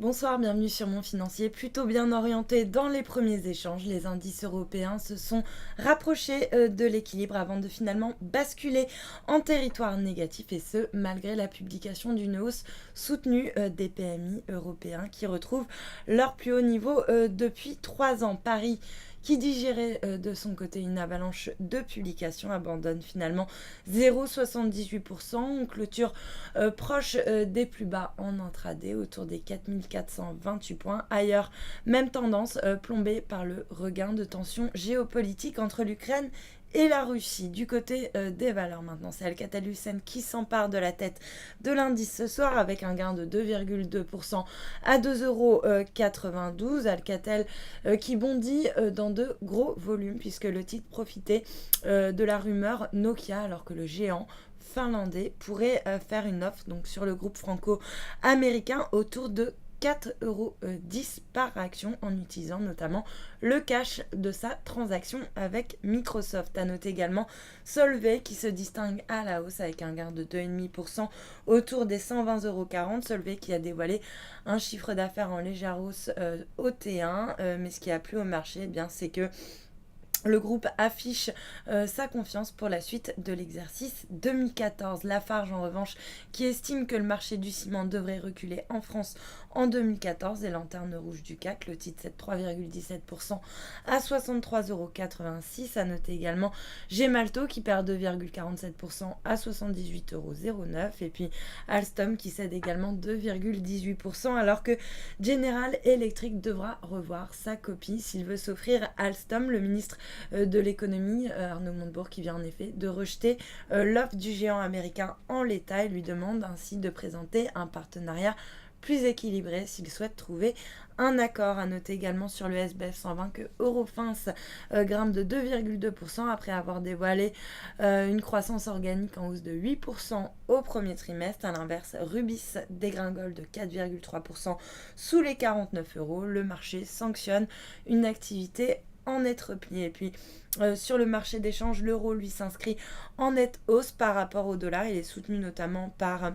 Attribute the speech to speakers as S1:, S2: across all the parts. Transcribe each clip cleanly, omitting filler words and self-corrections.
S1: Bonsoir, bienvenue sur Mon Financier. Plutôt bien orienté dans les premiers échanges, les indices européens se sont rapprochés de l'équilibre avant de finalement basculer en territoire négatif et ce, malgré la publication d'une hausse soutenue des PMI européens qui retrouvent leur plus haut niveau depuis 3 ans. Paris qui digérait de son côté une avalanche de publications, abandonne finalement 0,78%. On clôture proche des plus bas en intraday, autour des 4428 points. Ailleurs, même tendance plombée par le regain de tensions géopolitiques entre l'Ukraine et la Russie. Du côté des valeurs maintenant, c'est Alcatel-Lucent qui s'empare de la tête de l'indice ce soir avec un gain de 2,2% à 2,92 €. Alcatel qui bondit dans de gros volumes puisque le titre profitait de la rumeur Nokia alors que le géant finlandais pourrait faire une offre donc sur le groupe franco-américain autour de 4,10 € par action en utilisant notamment le cash de sa transaction avec Microsoft. À noter également Solvay qui se distingue à la hausse avec un gain de 2,5% autour des 120,40 €. Solvay qui a dévoilé un chiffre d'affaires en légère hausse au T1, mais ce qui a plu au marché, eh bien, c'est que le groupe affiche sa confiance pour la suite de l'exercice 2014. Lafarge, en revanche, qui estime que le marché du ciment devrait reculer en France en 2014 et lanterne rouge du CAC. Le titre cède 3,17% à 63,86 €. À noter également Gemalto qui perd 2,47% à 78,09 € et puis Alstom qui cède également 2,18% alors que General Electric devra revoir sa copie s'il veut s'offrir Alstom. Le ministre de l'économie, Arnaud Montebourg, qui vient en effet de rejeter l'offre du géant américain en l'état et lui demande ainsi de présenter un partenariat plus équilibré s'il souhaite trouver un accord. À noter également sur le SBF 120 que Eurofins grimpe de 2,2% après avoir dévoilé une croissance organique en hausse de 8% au premier trimestre. À l'inverse, Rubis dégringole de 4,3% sous les 49 €. Le marché sanctionne une activité en net repli. Et puis sur le marché d'échange, l'euro lui s'inscrit en nette hausse par rapport au dollar. Il est soutenu notamment par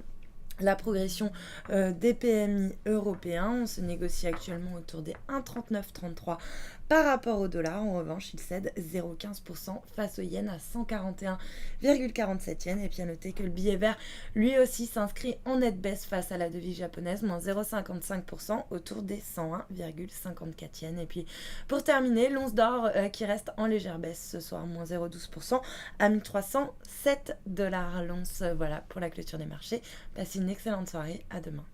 S1: la progression des PMI européens. On se négocie actuellement autour des 1,3933 par rapport au dollar. En revanche, il cède 0,15% face au yen à 141,47 yens. Et puis à noter que le billet vert, lui aussi, s'inscrit en nette baisse face à la devise japonaise, moins 0,55% autour des 101,54 yens. Et puis pour terminer, l'once d'or qui reste en légère baisse ce soir, moins 0,12% à 1307 $ l'once. Voilà pour la clôture des marchés. Passez une excellente soirée, à demain.